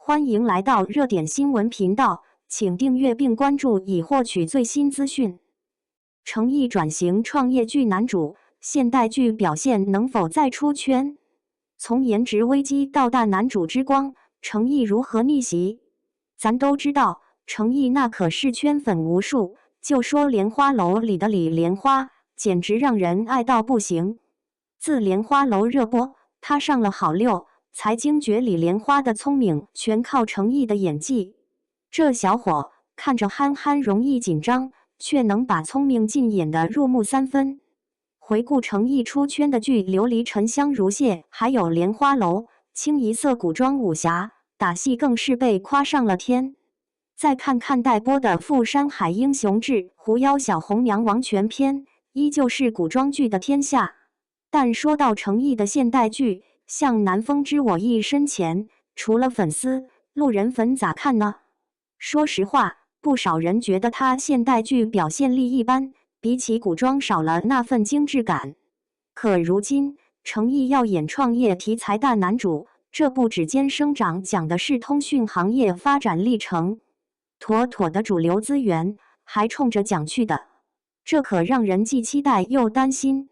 欢迎来到热点新闻频道，请订阅并关注以获取最新资讯。程毅转型创业剧男主，现代剧表现能否再出圈？从颜值危机到大男主之光，程毅如何逆袭？咱都知道，程毅那可是圈粉无数，就说《莲花楼》里的李莲花，简直让人爱到不行。自《莲花楼》热播，他上了好六，才惊觉李莲花的聪明全靠程毅的演技。这小伙看着憨憨容易紧张，却能把聪明劲演得入木三分。回顾程毅出圈的剧《琉璃沉香如屑》，还有《莲花楼》，清一色古装武侠，打戏更是被夸上了天。再看看待播的《赴山海英雄志》《狐妖小红娘王权篇》，依旧是古装剧的天下。但说到程毅的现代剧，像《南风知我一身前》，除了粉丝，路人粉咋看呢？说实话，不少人觉得他现代剧表现力一般，比起古装少了那份精致感。可如今，程毅要演创业题材大男主，这部《指尖生长》讲的是通讯行业发展历程，妥妥的主流资源，还冲着讲去的，这可让人既期待又担心。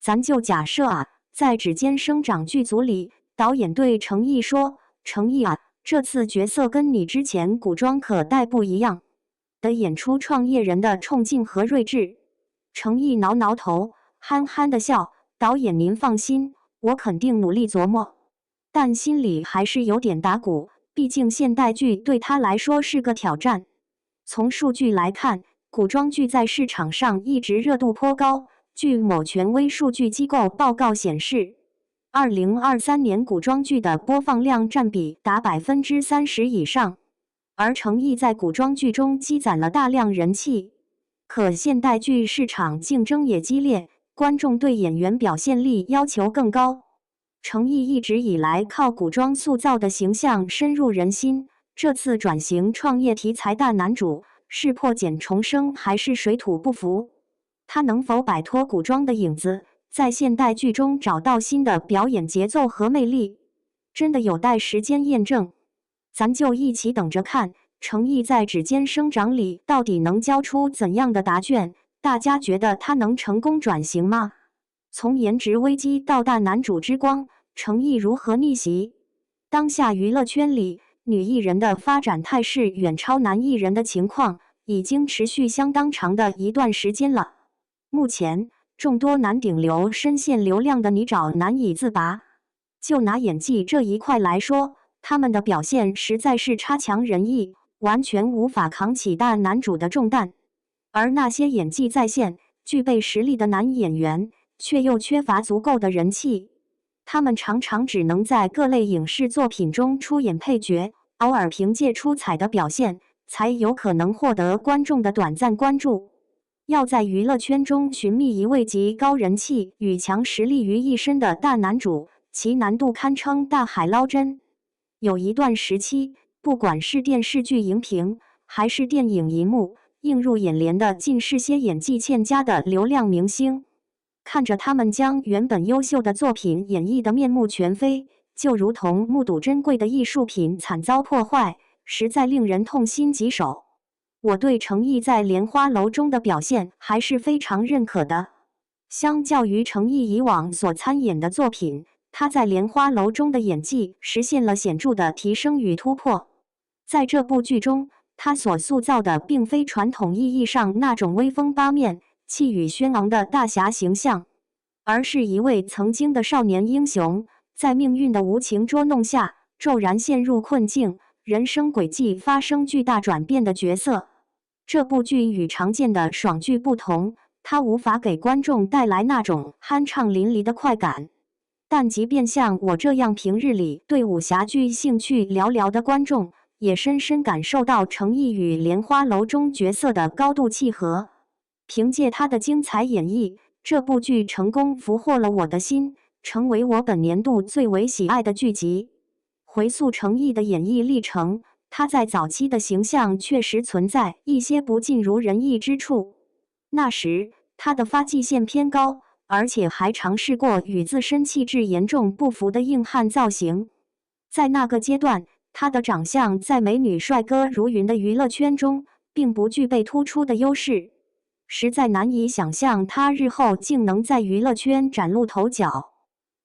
咱就假设啊，在《指尖生长》剧组里，导演对程毅说：“程毅啊，这次角色跟你之前古装可带不一样，得演出创业人的冲劲和睿智。”程毅挠挠头，憨憨的笑：“导演您放心，我肯定努力琢磨。”但心里还是有点打鼓，毕竟现代剧对他来说是个挑战。从数据来看，古装剧在市场上一直热度颇高。据某权威数据机构报告显示，2023年古装剧的播放量占比达30%以上，而程毅在古装剧中积攒了大量人气。可现代剧市场竞争也激烈，观众对演员表现力要求更高。程毅一直以来靠古装塑造的形象深入人心，这次转型创业题材大男主，是破茧重生还是水土不服？他能否摆脱古装的影子，在现代剧中找到新的表演节奏和魅力，真的有待时间验证。咱就一起等着看，程毅在《指尖生长》里到底能交出怎样的答卷？大家觉得他能成功转型吗？从颜值危机到大男主之光，程毅如何逆袭？当下娱乐圈里，女艺人的发展态势远超男艺人的情况，已经持续相当长的一段时间了。目前，众多男顶流深陷流量的泥沼难以自拔。就拿演技这一块来说，他们的表现实在是差强人意，完全无法扛起大男主的重担。而那些演技在线、具备实力的男演员，却又缺乏足够的人气。他们常常只能在各类影视作品中出演配角，偶尔凭借出彩的表现，才有可能获得观众的短暂关注。要在娱乐圈中寻觅一位集高人气与强实力于一身的大男主，其难度堪称大海捞针。有一段时期，不管是电视剧荧屏，还是电影银幕，映入眼帘的尽是些演技欠佳的流量明星。看着他们将原本优秀的作品演绎得面目全非，就如同目睹珍贵的艺术品惨遭破坏，实在令人痛心疾首。我对程毅在《莲花楼》中的表现还是非常认可的。相较于程毅以往所参演的作品，他在《莲花楼》中的演技实现了显著的提升与突破。在这部剧中，他所塑造的并非传统意义上那种威风八面、气宇轩昂的大侠形象，而是一位曾经的少年英雄，在命运的无情捉弄下，骤然陷入困境，人生轨迹发生巨大转变的角色。这部剧与常见的爽剧不同，它无法给观众带来那种酣畅淋漓的快感。但即便像我这样平日里对武侠剧兴趣寥寥的观众，也深深感受到程毅与《莲花楼》中角色的高度契合。凭借他的精彩演绎，这部剧成功俘获了我的心，成为我本年度最为喜爱的剧集。回溯程毅的演艺历程，他在早期的形象确实存在一些不尽如人意之处。那时，他的发际线偏高，而且还尝试过与自身气质严重不符的硬汉造型。在那个阶段，他的长相在美女帅哥如云的娱乐圈中，并不具备突出的优势，实在难以想象他日后竟能在娱乐圈崭露头角。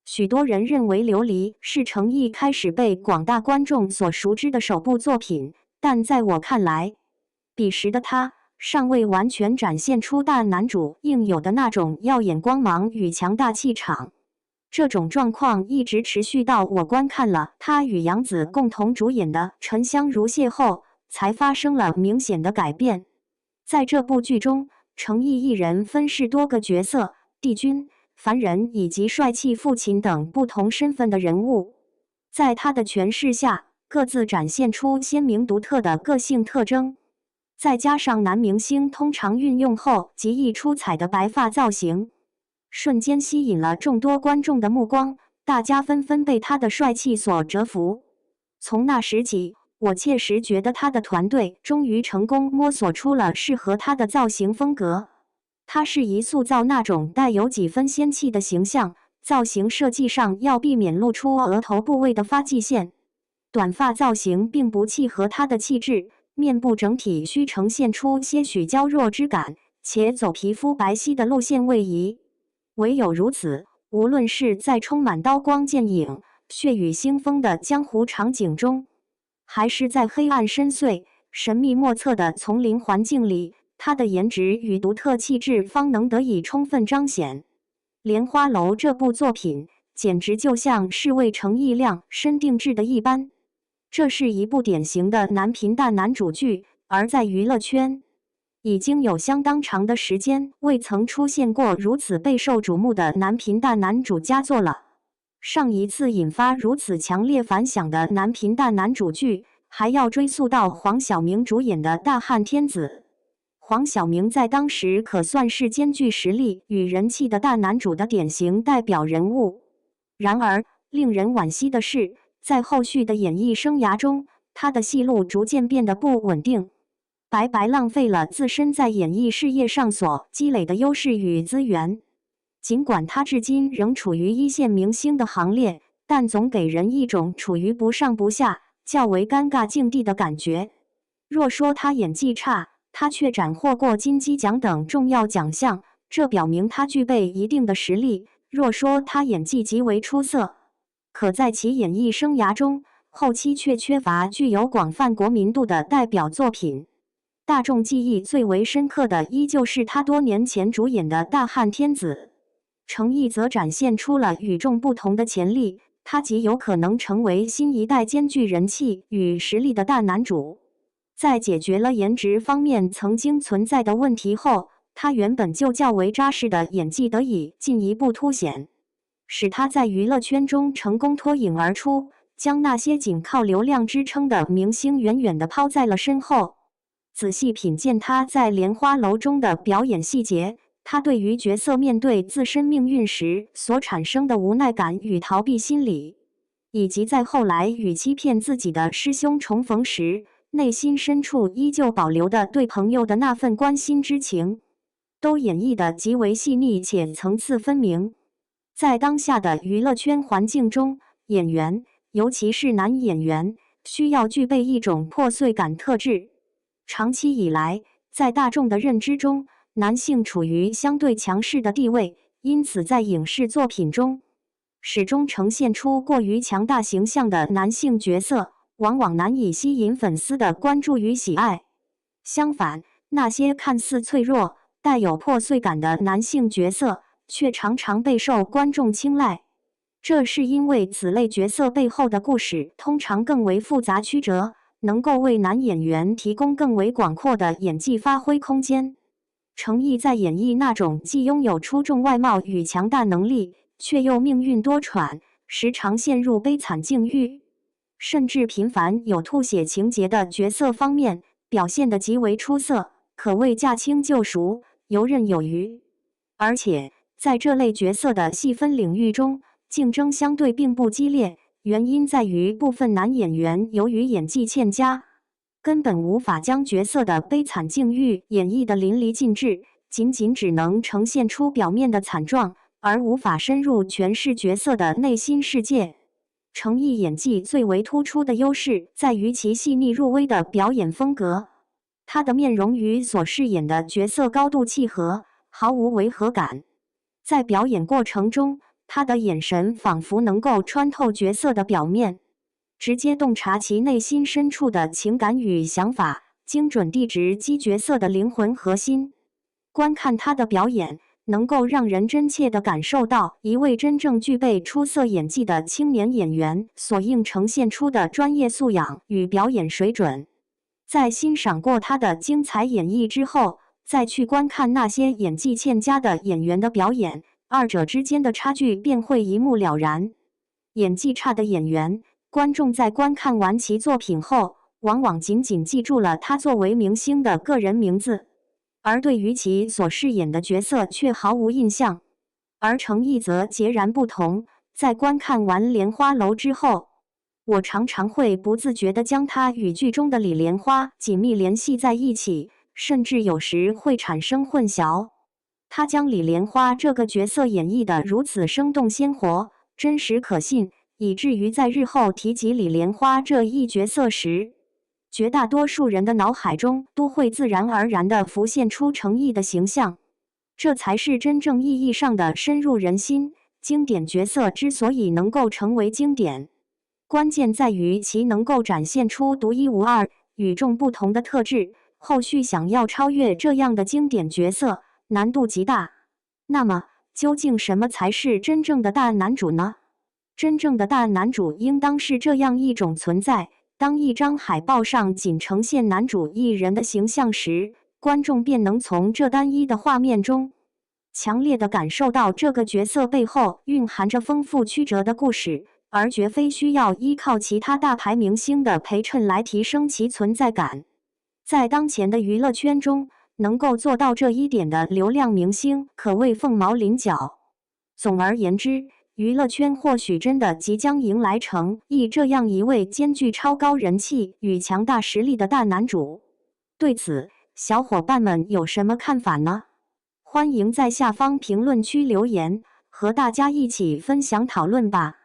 许多人认为《琉璃》是程毅开始被广大观众所熟知的首部作品，但在我看来，彼时的他尚未完全展现出大男主应有的那种耀眼光芒与强大气场。这种状况一直持续到我观看了他与杨紫共同主演的《沉香如屑》后，才发生了明显的改变。在这部剧中，程毅一人分饰多个角色，帝君、凡人以及帅气父亲等不同身份的人物，在他的诠释下，各自展现出鲜明独特的个性特征。再加上男明星通常运用后极易出彩的白发造型，瞬间吸引了众多观众的目光，大家纷纷被他的帅气所折服。从那时起，我切实觉得他的团队终于成功摸索出了适合他的造型风格。他适宜塑造那种带有几分仙气的形象，造型设计上要避免露出额头部位的发际线，短发造型并不契合他的气质，面部整体需呈现出些许娇弱之感，且走皮肤白皙的路线位移。唯有如此，无论是在充满刀光剑影、血雨腥风的江湖场景中，还是在黑暗深邃、神秘莫测的丛林环境里，他的颜值与独特气质方能得以充分彰显。《莲花楼》这部作品简直就像是为程毅量身定制的一般。这是一部典型的男频大男主剧，而在娱乐圈，已经有相当长的时间未曾出现过如此备受瞩目的男频大男主佳作了。上一次引发如此强烈反响的男频大男主剧，还要追溯到黄晓明主演的《大汉天子》。黄晓明在当时可算是兼具实力与人气的大男主的典型代表人物。然而，令人惋惜的是，在后续的演艺生涯中，他的戏路逐渐变得不稳定，白白浪费了自身在演艺事业上所积累的优势与资源。尽管他至今仍处于一线明星的行列，但总给人一种处于不上不下、较为尴尬境地的感觉。若说他演技差，他却斩获过金鸡奖等重要奖项，这表明他具备一定的实力。若说他演技极为出色，可在其演艺生涯中，后期却缺乏具有广泛国民度的代表作品。大众记忆最为深刻的依旧是他多年前主演的《大汉天子》。程毅则展现出了与众不同的潜力，他极有可能成为新一代兼具人气与实力的大男主。在解决了颜值方面曾经存在的问题后，他原本就较为扎实的演技得以进一步凸显，使他在娱乐圈中成功脱颖而出，将那些仅靠流量支撑的明星远远地抛在了身后。仔细品鉴他在《莲花楼》中的表演细节，他对于角色面对自身命运时所产生的无奈感与逃避心理，以及在后来与欺骗自己的师兄重逢时，内心深处依旧保留的对朋友的那份关心之情，都演绎得极为细腻且层次分明。在当下的娱乐圈环境中，演员，尤其是男演员，需要具备一种破碎感特质。长期以来，在大众的认知中，男性处于相对强势的地位，因此在影视作品中，始终呈现出过于强大形象的男性角色，往往难以吸引粉丝的关注与喜爱。相反，那些看似脆弱、带有破碎感的男性角色，却常常备受观众青睐。这是因为此类角色背后的故事通常更为复杂曲折，能够为男演员提供更为广阔的演技发挥空间。程毅在演绎那种既拥有出众外貌与强大能力，却又命运多舛，时常陷入悲惨境遇，甚至频繁有吐血情节的角色方面，表现得极为出色，可谓驾轻就熟，游刃有余。而且，在这类角色的细分领域中，竞争相对并不激烈，原因在于部分男演员由于演技欠佳，根本无法将角色的悲惨境遇演绎得淋漓尽致，仅只能呈现出表面的惨状，而无法深入诠释角色的内心世界。程毅演技最为突出的优势在于其细腻入微的表演风格，他的面容与所饰演的角色高度契合，毫无违和感。在表演过程中，他的眼神仿佛能够穿透角色的表面，直接洞察其内心深处的情感与想法，精准地直击角色的灵魂核心。观看他的表演，能够让人真切地感受到一位真正具备出色演技的青年演员所应呈现出的专业素养与表演水准。在欣赏过他的精彩演绎之后，再去观看那些演技欠佳的演员的表演，二者之间的差距便会一目了然。演技差的演员，观众在观看完其作品后，往往仅仅记住了他作为明星的个人名字，而对于其所饰演的角色却毫无印象。而程毅则截然不同，在观看完《莲花楼》之后，我常常会不自觉地将他与剧中的李莲花紧密联系在一起，甚至有时会产生混淆。他将李莲花这个角色演绎得如此生动鲜活、真实可信，以至于在日后提及李莲花这一角色时，绝大多数人的脑海中都会自然而然地浮现出程毅的形象。这才是真正意义上的深入人心。经典角色之所以能够成为经典，关键在于其能够展现出独一无二、与众不同的特质。后续想要超越这样的经典角色，难度极大。那么，究竟什么才是真正的大男主呢？真正的大男主应当是这样一种存在：当一张海报上仅呈现男主一人的形象时，观众便能从这单一的画面中，强烈地感受到这个角色背后蕴含着丰富曲折的故事，而绝非需要依靠其他大牌明星的陪衬来提升其存在感。在当前的娱乐圈中，能够做到这一点的流量明星可谓凤毛麟角。总而言之，娱乐圈或许真的即将迎来程毅这样一位兼具超高人气与强大实力的大男主。对此，小伙伴们有什么看法呢？欢迎在下方评论区留言，和大家一起分享讨论吧。